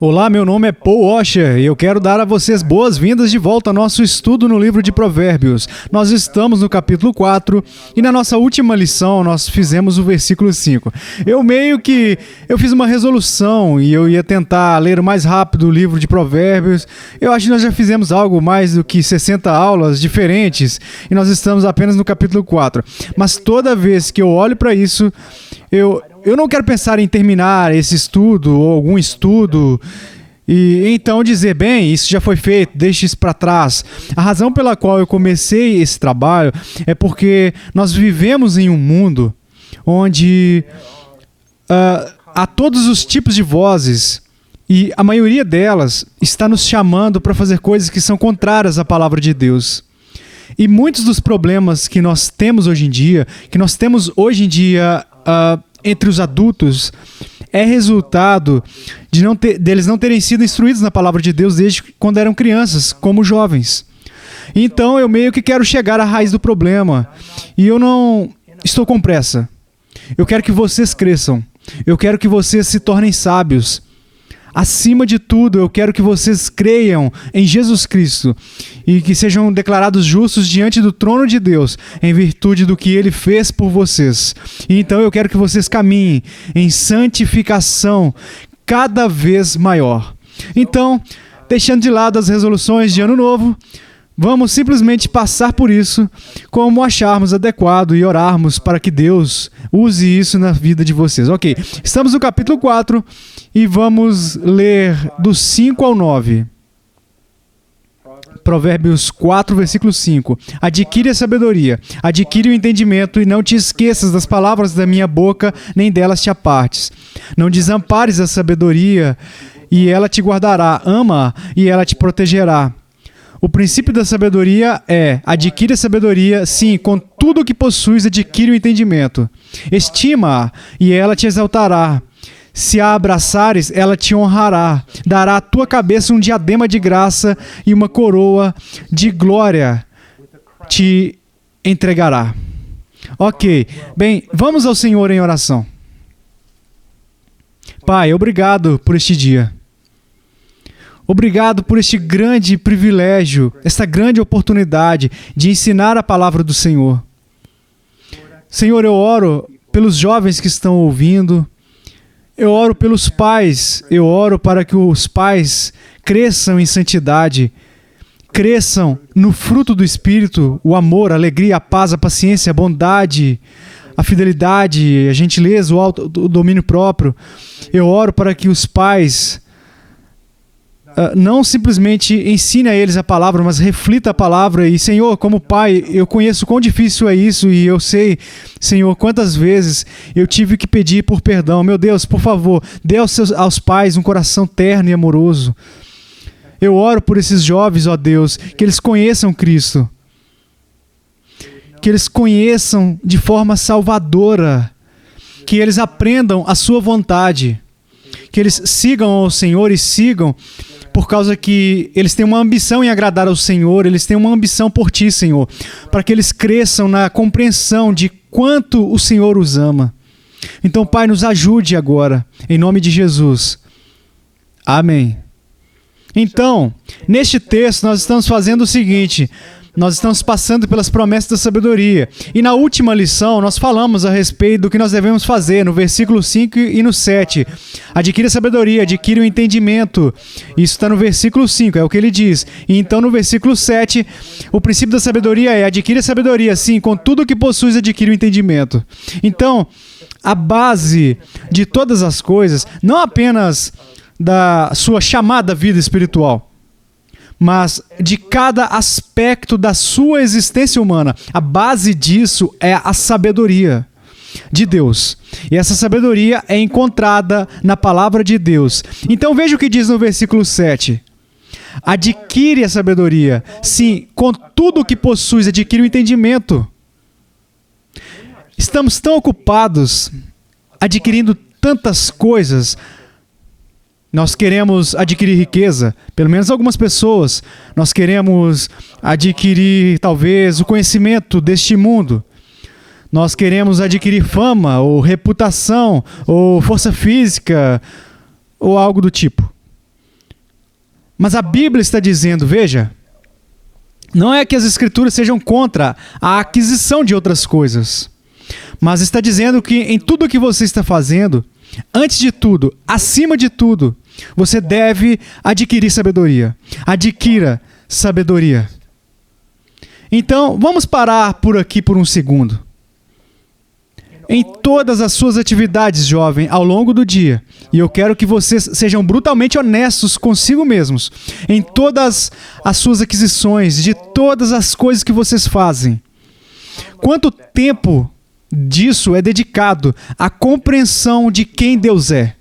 Olá, meu nome é Paul Washer e eu quero dar a vocês boas-vindas de volta ao nosso estudo no livro de Provérbios. Nós estamos no capítulo 4 e na nossa última lição nós fizemos o versículo 5. Eu fiz uma resolução e eu ia tentar ler mais rápido o livro de Provérbios. Eu acho que nós já fizemos algo mais do que 60 aulas diferentes e nós estamos apenas no capítulo 4. Mas toda vez que eu olho para isso, eu não quero pensar em terminar esse estudo ou algum estudo e então dizer, bem, isso já foi feito, deixe isso para trás. A razão pela qual eu comecei esse trabalho é porque nós vivemos em um mundo onde há todos os tipos de vozes e a maioria delas está nos chamando para fazer coisas que são contrárias à palavra de Deus. E muitos dos problemas que nós temos hoje em dia, entre os adultos, é resultado deles não terem sido instruídos na palavra de Deus desde quando eram crianças, como jovens. Então eu meio que quero chegar à raiz do problema. E eu não estou com pressa. Eu quero que vocês cresçam. Eu quero que vocês se tornem sábios. Acima de tudo, eu quero que vocês creiam em Jesus Cristo e que sejam declarados justos diante do trono de Deus, em virtude do que Ele fez por vocês. E então eu quero que vocês caminhem em santificação cada vez maior. Então, deixando de lado as resoluções de Ano Novo, vamos simplesmente passar por isso como acharmos adequado e orarmos para que Deus use isso na vida de vocês. Ok, estamos no capítulo 4 e vamos ler do 5 ao 9. Provérbios 4, versículo 5. Adquire a sabedoria, adquire o entendimento e não te esqueças das palavras da minha boca, nem delas te apartes. Não desampares a sabedoria e ela te guardará. Ama e ela te protegerá. O princípio da sabedoria é: adquire a sabedoria, sim, com tudo o que possuis, adquire o entendimento. Estima-a e ela te exaltará. Se a abraçares, ela te honrará. Dará à tua cabeça um diadema de graça e uma coroa de glória te entregará. Ok, bem, vamos ao Senhor em oração. Pai, obrigado por este dia. Obrigado por este grande privilégio, esta grande oportunidade de ensinar a palavra do Senhor. Senhor, eu oro pelos jovens que estão ouvindo, eu oro pelos pais, eu oro para que os pais cresçam em santidade, cresçam no fruto do Espírito, o amor, a alegria, a paz, a paciência, a bondade, a fidelidade, a gentileza, o domínio próprio. Eu oro para que os pais não simplesmente ensine a eles a palavra, mas reflita a palavra. E, Senhor, como pai, eu conheço quão difícil é isso e eu sei, Senhor, quantas vezes eu tive que pedir por perdão. Meu Deus, por favor, dê aos pais um coração terno e amoroso. Eu oro por esses jovens, ó Deus, que eles conheçam Cristo, que eles conheçam de forma salvadora, que eles aprendam a sua vontade, que eles sigam ao Senhor e sigam por causa que eles têm uma ambição em agradar ao Senhor, eles têm uma ambição por Ti, Senhor, para que eles cresçam na compreensão de quanto o Senhor os ama. Então, Pai, nos ajude agora, em nome de Jesus. Amém. Então, neste texto nós estamos fazendo o seguinte: nós estamos passando pelas promessas da sabedoria. E na última lição, nós falamos a respeito do que nós devemos fazer, no versículo 5 e no 7. Adquire a sabedoria, adquire o entendimento. Isso está no versículo 5, é o que ele diz. E então, no versículo 7, o princípio da sabedoria é: adquire a sabedoria, sim, com tudo o que possuis, adquire o entendimento. Então, a base de todas as coisas, não apenas da sua chamada vida espiritual, mas de cada aspecto da sua existência humana, a base disso é a sabedoria de Deus. E essa sabedoria é encontrada na palavra de Deus. Então veja o que diz no versículo 7. Adquire a sabedoria. Sim, com tudo o que possuis, adquire o entendimento. Estamos tão ocupados adquirindo tantas coisas. Nós queremos adquirir riqueza, pelo menos algumas pessoas. Nós queremos adquirir, talvez, o conhecimento deste mundo. Nós queremos adquirir fama, ou reputação, ou força física, ou algo do tipo. Mas a Bíblia está dizendo, veja, não é que as Escrituras sejam contra a aquisição de outras coisas, mas está dizendo que em tudo o que você está fazendo, antes de tudo, acima de tudo, você deve adquirir sabedoria. Adquira sabedoria. Então, vamos parar por aqui por um segundo. Em todas as suas atividades, jovem, ao longo do dia, e eu quero que vocês sejam brutalmente honestos consigo mesmos, em todas as suas aquisições, de todas as coisas que vocês fazem, quanto tempo disso é dedicado à compreensão de quem Deus é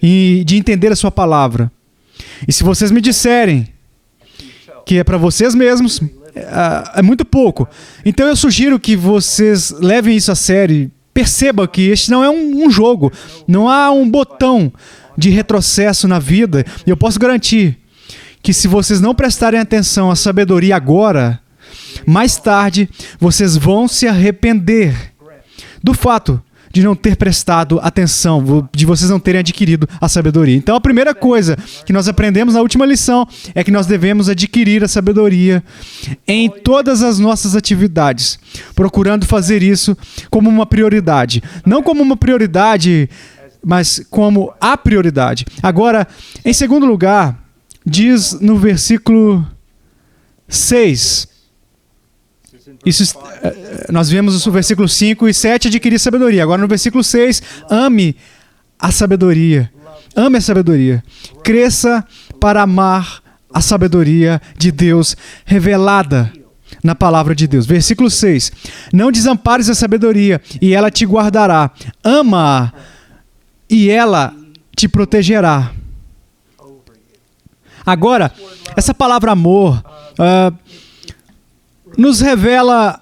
e de entender a sua palavra? E se vocês me disserem que é para vocês mesmos, é muito pouco. Então eu sugiro que vocês levem isso a sério. Perceba que este não é um jogo, não há um botão de retrocesso na vida. E eu posso garantir que se vocês não prestarem atenção à sabedoria agora, mais tarde vocês vão se arrepender do fato de não ter prestado atenção, de vocês não terem adquirido a sabedoria. Então a primeira coisa que nós aprendemos na última lição é que nós devemos adquirir a sabedoria em todas as nossas atividades, procurando fazer isso como uma prioridade. Não como uma prioridade, mas como a prioridade. Agora, em segundo lugar, diz no versículo 6... nós vemos o versículo 5 e 7, adquirir sabedoria. Agora no versículo 6, ame a sabedoria. Ame a sabedoria. Cresça para amar a sabedoria de Deus revelada na palavra de Deus. Versículo 6. Não desampares a sabedoria e ela te guardará. Ama-a e ela te protegerá. Agora, essa palavra amor nos revela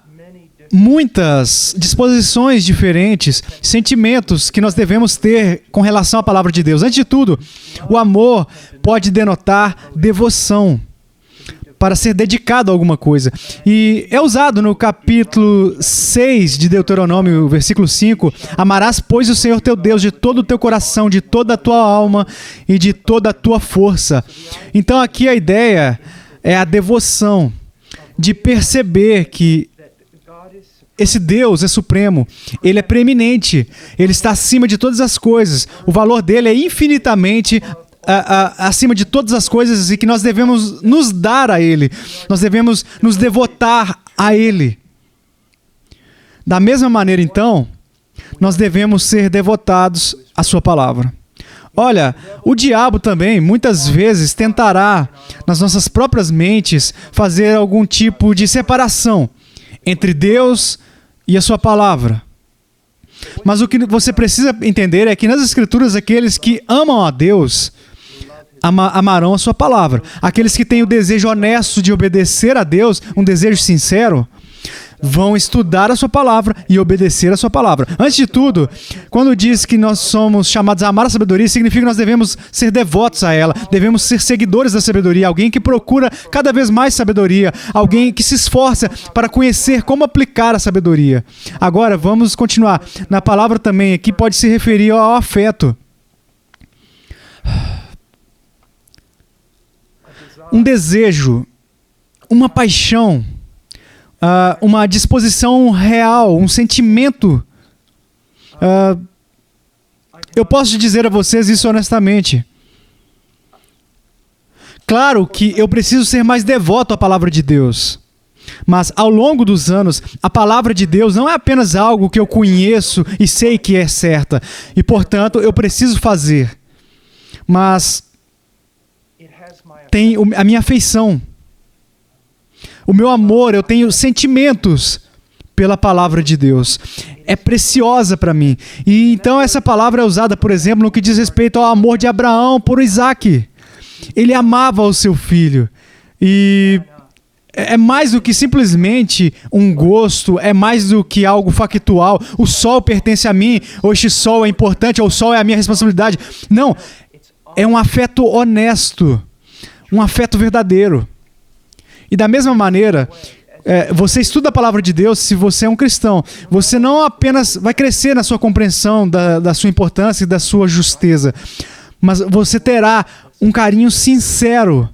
muitas disposições diferentes, sentimentos que nós devemos ter com relação à palavra de Deus. Antes de tudo, o amor pode denotar devoção, para ser dedicado a alguma coisa. E é usado no capítulo 6 de Deuteronômio, versículo 5, amarás, pois, o Senhor teu Deus de todo o teu coração, de toda a tua alma e de toda a tua força. Então aqui a ideia é a devoção, de perceber que esse Deus é supremo, Ele é preeminente, Ele está acima de todas as coisas, o valor dele é infinitamente acima de todas as coisas e que nós devemos nos dar a Ele, nós devemos nos devotar a Ele. Da mesma maneira, então, nós devemos ser devotados à Sua palavra. Olha, o diabo também, muitas vezes, tentará, nas nossas próprias mentes, fazer algum tipo de separação entre Deus e a sua palavra. Mas o que você precisa entender é que nas Escrituras, aqueles que amam a Deus, amarão a sua palavra. Aqueles que têm o desejo honesto de obedecer a Deus, um desejo sincero, vão estudar a sua palavra e obedecer a sua palavra. Antes de tudo, quando diz que nós somos chamados a amar a sabedoria, significa que nós devemos ser devotos a ela, devemos ser seguidores da sabedoria, alguém que procura cada vez mais sabedoria, alguém que se esforça para conhecer como aplicar a sabedoria. Agora, vamos continuar. Na palavra também aqui pode se referir ao afeto. Um desejo, uma paixão, uma disposição real, um sentimento. Eu posso dizer a vocês isso honestamente. Claro que eu preciso ser mais devoto à palavra de Deus. Mas ao longo dos anos, a palavra de Deus não é apenas algo que eu conheço e sei que é certa. E, portanto, eu preciso fazer. Mas tem a minha afeição. O meu amor, eu tenho sentimentos pela palavra de Deus. É preciosa para mim. E então essa palavra é usada, por exemplo, no que diz respeito ao amor de Abraão por Isaac. Ele amava o seu filho. E é mais do que simplesmente um gosto, é mais do que algo factual. O sol pertence a mim, ou este sol é importante, ou o sol é a minha responsabilidade. Não, é um afeto honesto, um afeto verdadeiro. E da mesma maneira, você estuda a palavra de Deus, se você é um cristão, você não apenas vai crescer na sua compreensão da sua importância e da sua justeza, mas você terá um carinho sincero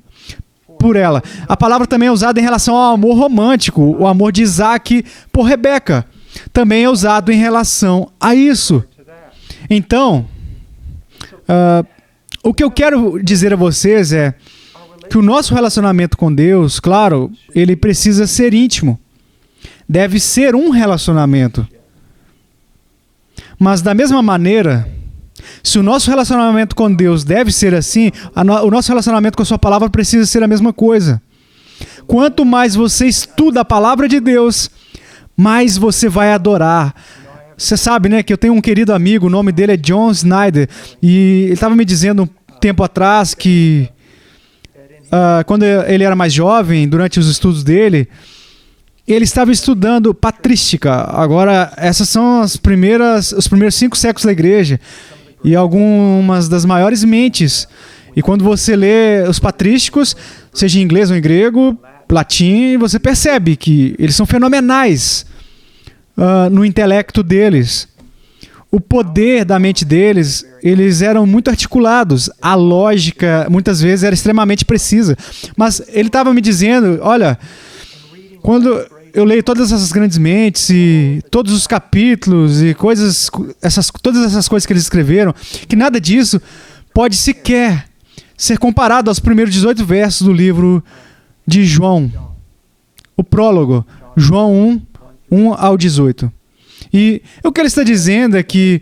por ela. A palavra também é usada em relação ao amor romântico, o amor de Isaac por Rebeca. Também é usado em relação a isso. Então, o que eu quero dizer a vocês é que o nosso relacionamento com Deus, claro, ele precisa ser íntimo. Deve ser um relacionamento. Mas da mesma maneira, se o nosso relacionamento com Deus deve ser assim, o nosso relacionamento com a sua palavra precisa ser a mesma coisa. Quanto mais você estuda a palavra de Deus, mais você vai adorar. Você sabe, né, que eu tenho um querido amigo, o nome dele é John Snyder, e ele estava me dizendo um tempo atrás que quando ele era mais jovem, durante os estudos dele, ele estava estudando patrística. Agora, essas são os primeiros 5 séculos da igreja e algumas das maiores mentes. E quando você lê os patrísticos, seja em inglês ou em grego, latim, você percebe que eles são fenomenais no intelecto deles. O poder da mente deles, eles eram muito articulados. A lógica, muitas vezes, era extremamente precisa. Mas ele estava me dizendo, olha, quando eu leio todas essas grandes mentes e todos os capítulos e todas essas coisas que eles escreveram, que nada disso pode sequer ser comparado aos primeiros 18 versos do livro de João. O prólogo, João 1 ao 18. E o que ele está dizendo é que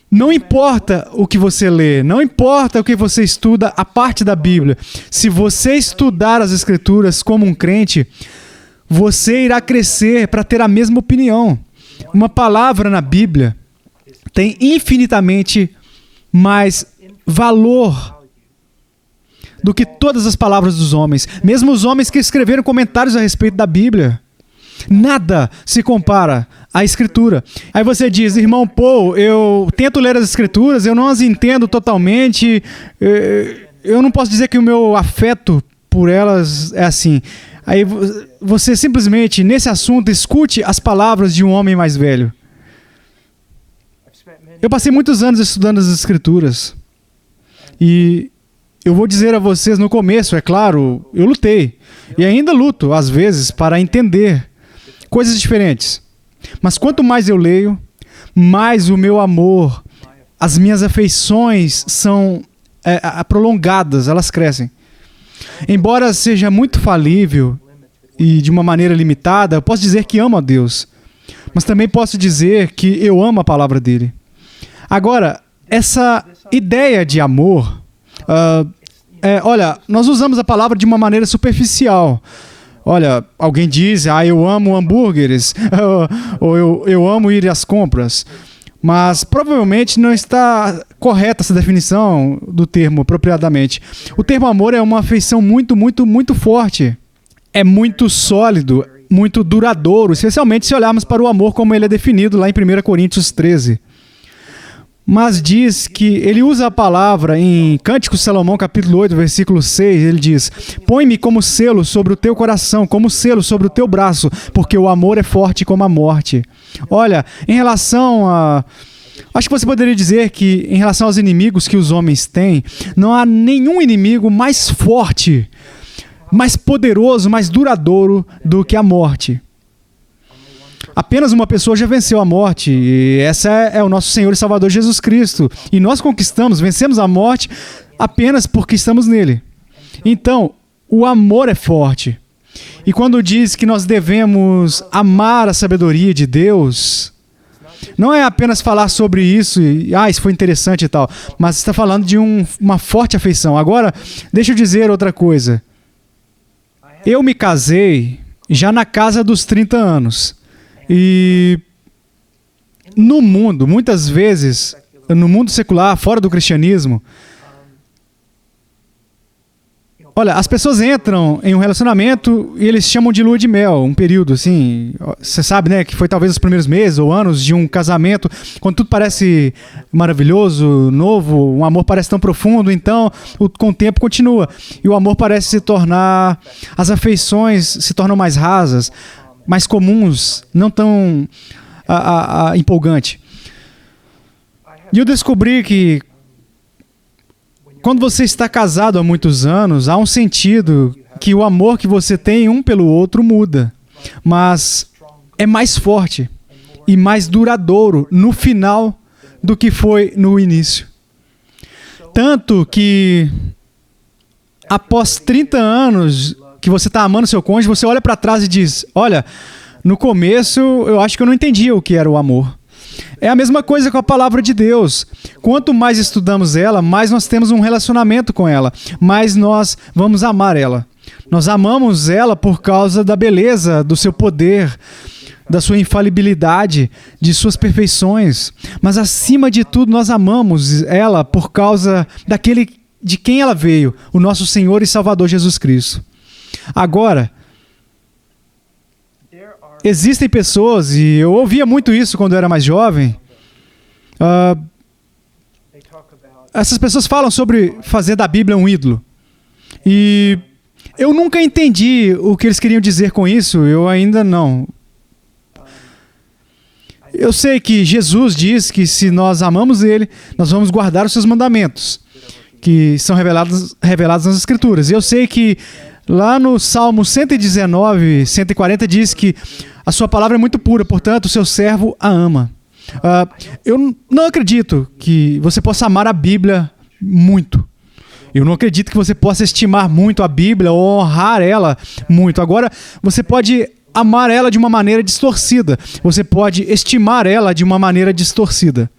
não importa o que você lê, não importa o que você estuda, a parte da Bíblia. Se você estudar as Escrituras como um crente, você irá crescer para ter a mesma opinião. Uma palavra na Bíblia tem infinitamente mais valor do que todas as palavras dos homens. Mesmo os homens que escreveram comentários a respeito da Bíblia. Nada se compara à Escritura. Aí você diz, irmão Paul, eu tento ler as Escrituras, eu não as entendo totalmente, eu não posso dizer que o meu afeto por elas é assim. Aí você simplesmente, nesse assunto, escute as palavras de um homem mais velho. Eu passei muitos anos estudando as Escrituras. E eu vou dizer a vocês, no começo, é claro, eu lutei. E ainda luto, às vezes, para entender coisas diferentes. Mas quanto mais eu leio, mais o meu amor, as minhas afeições são prolongadas, elas crescem. Embora seja muito falível e de uma maneira limitada, eu posso dizer que amo a Deus. Mas também posso dizer que eu amo a palavra dele. Agora, essa ideia de amor, olha, nós usamos a palavra de uma maneira superficial. Olha, alguém diz, eu amo hambúrgueres, ou eu amo ir às compras. Mas provavelmente não está correta essa definição do termo apropriadamente. O termo amor é uma afeição muito, muito, muito forte. É muito sólido, muito duradouro, especialmente se olharmos para o amor como ele é definido lá em 1 Coríntios 13. Mas diz que ele usa a palavra em Cânticos de Salomão, capítulo 8, versículo 6, ele diz, põe-me como selo sobre o teu coração, como selo sobre o teu braço, porque o amor é forte como a morte. Olha, em relação a... Acho que você poderia dizer que, em relação aos inimigos que os homens têm, não há nenhum inimigo mais forte, mais poderoso, mais duradouro do que a morte. Apenas uma pessoa já venceu a morte, e essa é o nosso Senhor e Salvador Jesus Cristo. E nós vencemos a morte apenas porque estamos nele. Então, o amor é forte. E quando diz que nós devemos amar a sabedoria de Deus, não é apenas falar sobre isso e, isso foi interessante e tal, mas está falando de uma forte afeição. Agora, deixa eu dizer outra coisa. Eu me casei já na casa dos 30 anos. E no mundo, muitas vezes, no mundo secular, fora do cristianismo, olha, as pessoas entram em um relacionamento e eles chamam de lua de mel, um período assim, você sabe, né, que foi talvez os primeiros meses ou anos de um casamento, quando tudo parece maravilhoso, novo, um amor parece tão profundo, então com o tempo continua, e o amor parece se tornar, as afeições se tornam mais rasas, mais comuns, não tão empolgante. E eu descobri que Quando você está casado há muitos anos, há um sentido que o amor que você tem um pelo outro muda, mas é mais forte e mais duradouro no final do que foi no início. Tanto que após 30 anos que você está amando seu cônjuge, você olha para trás e diz, olha, no começo eu acho que eu não entendia o que era o amor. É a mesma coisa com a palavra de Deus. Quanto mais estudamos ela, mais nós temos um relacionamento com ela, mais nós vamos amar ela. Nós amamos ela por causa da beleza, do seu poder, da sua infalibilidade, de suas perfeições. Mas acima de tudo, nós amamos ela por causa daquele de quem ela veio, o nosso Senhor e Salvador Jesus Cristo. Agora, existem pessoas, e eu ouvia muito isso quando eu era mais jovem, essas pessoas falam sobre fazer da Bíblia um ídolo. E eu nunca entendi o que eles queriam dizer com isso, eu ainda não. Eu sei que Jesus diz que se nós amamos Ele, nós vamos guardar os seus mandamentos, que são revelados nas Escrituras. E eu sei que lá no Salmo 119, 140 diz que a sua palavra é muito pura, portanto o seu servo a ama. Eu não acredito que você possa amar a Bíblia muito. Eu não acredito que você possa estimar muito a Bíblia ou honrar ela muito. Agora, você pode amar ela de uma maneira distorcida. Você pode estimar ela de uma maneira distorcida.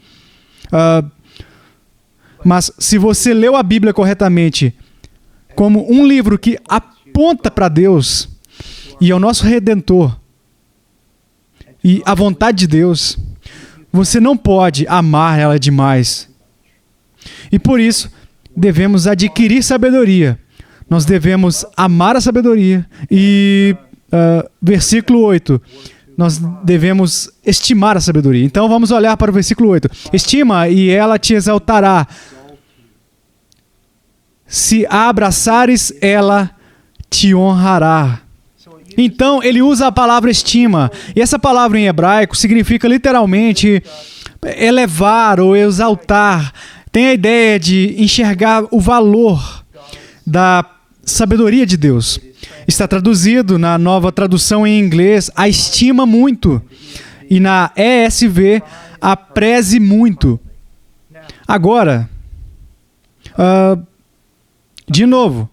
Mas se você leu a Bíblia corretamente como um livro que aponta para Deus e ao nosso Redentor e à vontade de Deus, você não pode amar ela demais. E por isso, devemos adquirir sabedoria. Nós devemos amar a sabedoria. E versículo 8, nós devemos estimar a sabedoria. Então vamos olhar para o versículo 8. Estima e ela te exaltará. Se a abraçares, ela te honrará. Então, ele usa a palavra estima. E essa palavra em hebraico significa literalmente elevar ou exaltar. Tem a ideia de enxergar o valor da sabedoria de Deus. Está traduzido na nova tradução em inglês, a estima muito. E na ESV, a preze muito. Agora, de novo,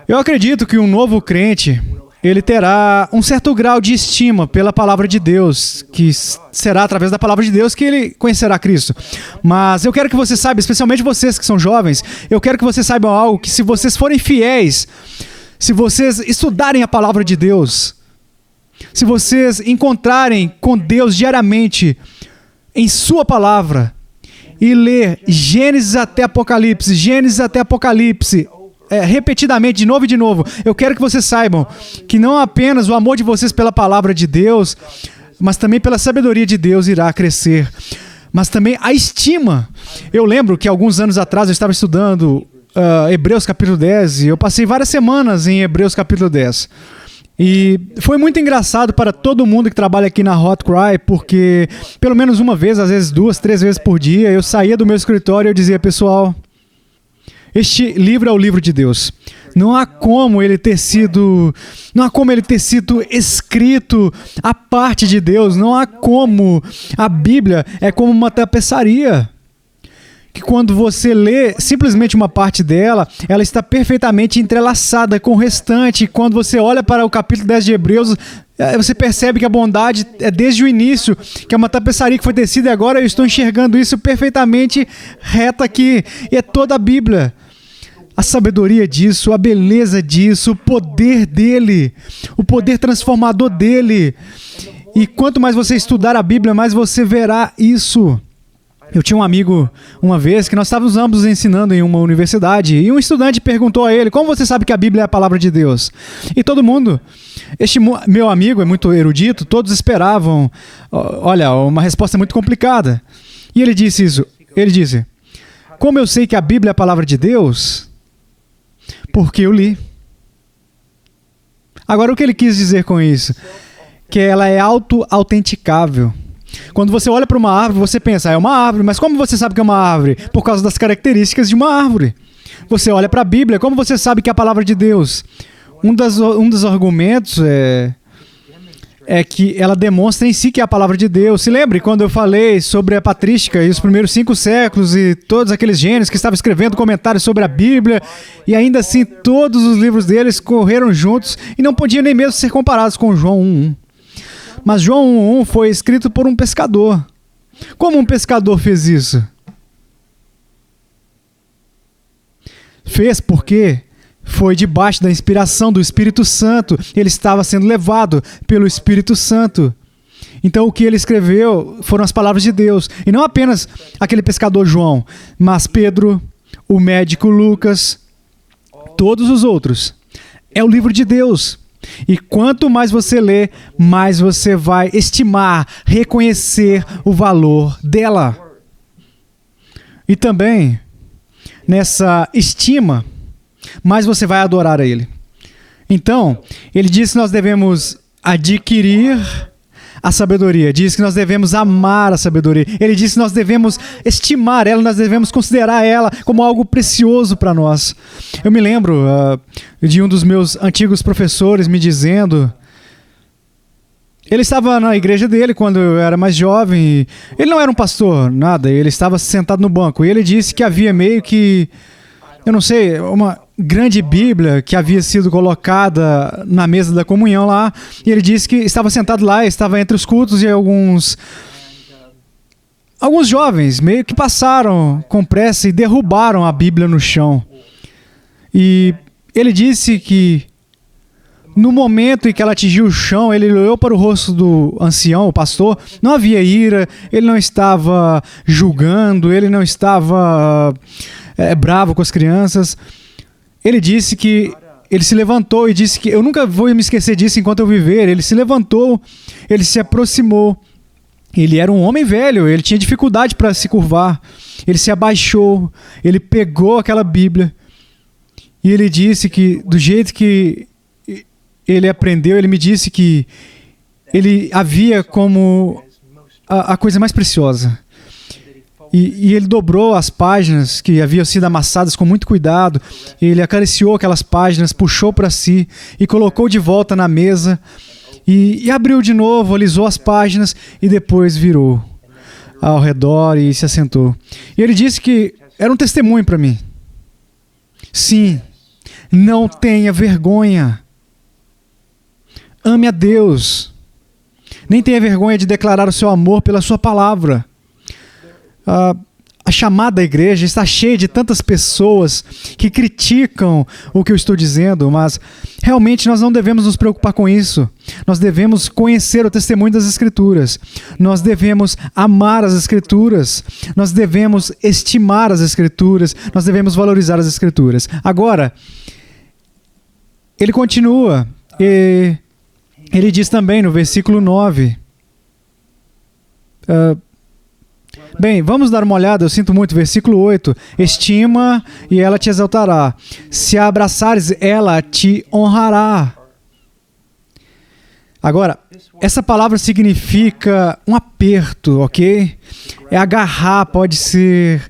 eu acredito que um novo crente, ele terá um certo grau de estima pela palavra de Deus, que será através da palavra de Deus que ele conhecerá Cristo. Mas eu quero que você saiba, especialmente vocês que são jovens, eu quero que vocês saibam algo, que se vocês forem fiéis, se vocês estudarem a palavra de Deus, se vocês encontrarem com Deus diariamente em sua palavra e ler Gênesis até Apocalipse, repetidamente, de novo e de novo, eu quero que vocês saibam que não apenas o amor de vocês pela palavra de Deus, mas também pela sabedoria de Deus irá crescer, mas também a estima. Eu lembro que alguns anos atrás eu estava estudando Hebreus capítulo 10 e eu passei várias semanas em Hebreus capítulo 10. E foi muito engraçado para todo mundo que trabalha aqui na Hot Cry, porque pelo menos uma vez, às vezes 2, 3 vezes por dia, eu saía do meu escritório e eu dizia, pessoal, este livro é o livro de Deus. Não há como ele ter sido escrito à parte de Deus. Não há como. A Bíblia é como uma tapeçaria, que quando você lê simplesmente uma parte dela, ela está perfeitamente entrelaçada com o restante. Quando você olha para o capítulo 10 de Hebreus, você percebe que a bondade é desde o início, que é uma tapeçaria que foi tecida, e agora eu estou enxergando isso perfeitamente reto aqui. E é toda a Bíblia. A sabedoria disso, a beleza disso, o poder dele, o poder transformador dele. E quanto mais você estudar a Bíblia, mais você verá isso. Eu tinha um amigo uma vez que nós estávamos ambos ensinando em uma universidade e um estudante perguntou a ele, como você sabe que a Bíblia é a palavra de Deus? E todo mundo, este meu amigo é muito erudito, todos esperavam, olha, uma resposta muito complicada. E ele disse isso, ele disse, como eu sei que a Bíblia é a palavra de Deus? Porque eu li. Agora, o que ele quis dizer com isso? Que ela é auto-autenticável. Quando você olha para uma árvore, você pensa, é uma árvore, mas como você sabe que é uma árvore? Por causa das características de uma árvore. Você olha para a Bíblia, como você sabe que é a palavra de Deus? Um dos argumentos é que ela demonstra em si que é a palavra de Deus. Se lembre quando eu falei sobre a patrística e os primeiros 5 séculos e todos aqueles gênios que estavam escrevendo comentários sobre a Bíblia, e ainda assim todos os livros deles correram juntos e não podiam nem mesmo ser comparados com João 1:1. Mas João 1:1 foi escrito por um pescador. Como um pescador fez isso? Fez porque foi debaixo da inspiração do Espírito Santo. Ele estava sendo levado pelo Espírito Santo. Então o que ele escreveu foram as palavras de Deus. E não apenas aquele pescador João, mas Pedro, o médico Lucas, todos os outros. É o livro de Deus. E quanto mais você lê, mais você vai estimar, reconhecer o valor dela. E também, nessa estima, mais você vai adorar a Ele. Então, ele diz que nós devemos adquirir a sabedoria, diz que nós devemos amar a sabedoria, ele diz que nós devemos estimar ela, nós devemos considerar ela como algo precioso para nós. Eu me lembro de um dos meus antigos professores me dizendo, ele estava na igreja dele quando eu era mais jovem, ele não era um pastor, nada, ele estava sentado no banco, e ele disse que havia meio que, eu não sei, uma grande Bíblia que havia sido colocada na mesa da comunhão lá, e ele disse que estava sentado lá, estava entre os cultos, e alguns jovens meio que passaram com pressa e derrubaram a Bíblia no chão. E ele disse que no momento em que ela atingiu o chão, ele olhou para o rosto do ancião, o pastor, não havia ira, ele não estava julgando, ele não estava bravo com as crianças. Ele disse que ele se levantou e disse que eu nunca vou me esquecer disso enquanto eu viver. Ele se levantou, ele se aproximou. Ele era um homem velho, ele tinha dificuldade para se curvar. Ele se abaixou, ele pegou aquela Bíblia e ele disse que do jeito que ele aprendeu, ele me disse que ele havia como a coisa mais preciosa. E ele dobrou as páginas que haviam sido amassadas com muito cuidado. Ele acariciou aquelas páginas, puxou para si e colocou de volta na mesa. E abriu de novo, alisou as páginas e depois virou ao redor e se assentou. E ele disse que era um testemunho para mim. Sim, não tenha vergonha. Ame a Deus. Nem tenha vergonha de declarar o seu amor pela sua palavra. A chamada igreja está cheia de tantas pessoas que criticam o que eu estou dizendo, mas realmente nós não devemos nos preocupar com isso. Nós devemos conhecer o testemunho das Escrituras. Nós devemos amar as Escrituras. Nós devemos estimar as Escrituras. Nós devemos valorizar as Escrituras. Agora, ele continua e ele diz também no versículo 9... Bem, vamos dar uma olhada, eu sinto muito, versículo 8. Estima e ela te exaltará. Se a abraçares, ela te honrará. Agora, essa palavra significa um aperto, ok? É agarrar, pode ser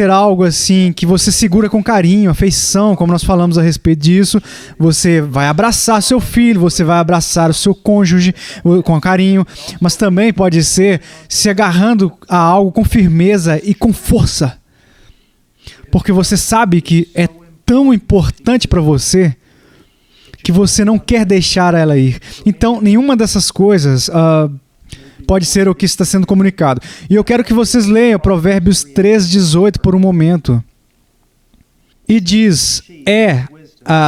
algo assim que você segura com carinho, afeição, como nós falamos a respeito disso. Você vai abraçar seu filho, você vai abraçar o seu cônjuge com carinho, mas também pode ser se agarrando a algo com firmeza e com força. Porque você sabe que é tão importante para você que você não quer deixar ela ir. Então, nenhuma dessas coisas pode ser o que está sendo comunicado. E eu quero que vocês leiam Provérbios 3:18 por um momento. E diz,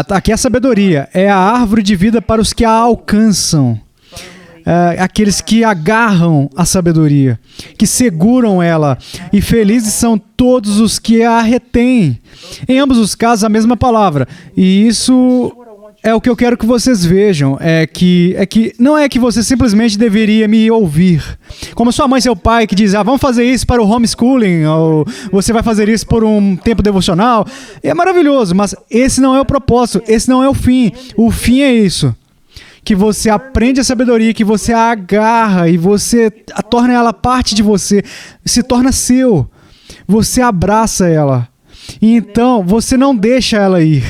aqui é a sabedoria, é a árvore de vida para os que a alcançam. Aqueles que agarram a sabedoria, que seguram ela, e felizes são todos os que a retêm. Em ambos os casos, a mesma palavra. E isso é o que eu quero que vocês vejam, é que não é que você simplesmente deveria me ouvir. Como sua mãe e seu pai que dizem, vamos fazer isso para o homeschooling, ou você vai fazer isso por um tempo devocional. É maravilhoso, mas esse não é o propósito, esse não é o fim. O fim é isso, que você aprende a sabedoria, que você a agarra e você torna ela parte de você, se torna seu. Você abraça ela. E então, você não deixa ela ir.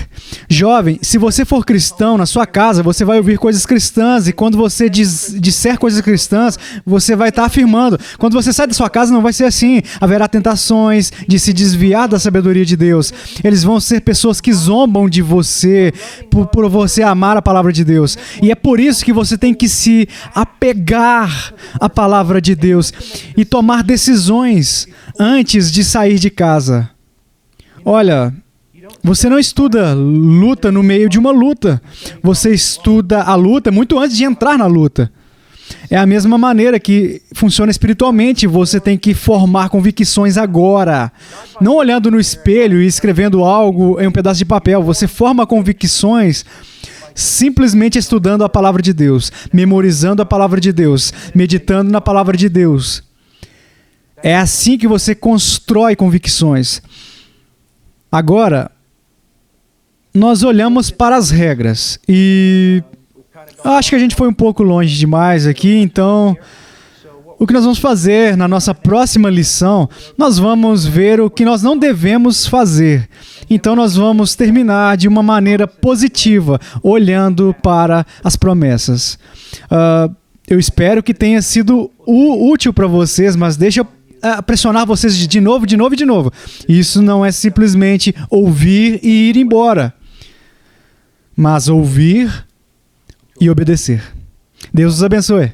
Jovem, se você for cristão na sua casa, você vai ouvir coisas cristãs. E quando você disser coisas cristãs, você vai estar afirmando. Quando você sai da sua casa, não vai ser assim. Haverá tentações de se desviar da sabedoria de Deus. Eles vão ser pessoas que zombam de você por você amar a palavra de Deus. E é por isso que você tem que se apegar à palavra de Deus e tomar decisões antes de sair de casa. Olha, você não estuda luta no meio de uma luta. Você estuda a luta muito antes de entrar na luta. É a mesma maneira que funciona espiritualmente. Você tem que formar convicções agora. Não olhando no espelho e escrevendo algo em um pedaço de papel. Você forma convicções simplesmente estudando a palavra de Deus, memorizando a palavra de Deus, meditando na palavra de Deus. É assim que você constrói convicções. Agora, nós olhamos para as regras e acho que a gente foi um pouco longe demais aqui, então o que nós vamos fazer na nossa próxima lição, nós vamos ver o que nós não devemos fazer. Então nós vamos terminar de uma maneira positiva, olhando para as promessas. Eu espero que tenha sido útil para vocês, mas deixa eu pressionar vocês de novo. Isso não é simplesmente ouvir e ir embora, mas ouvir e obedecer. Deus os abençoe.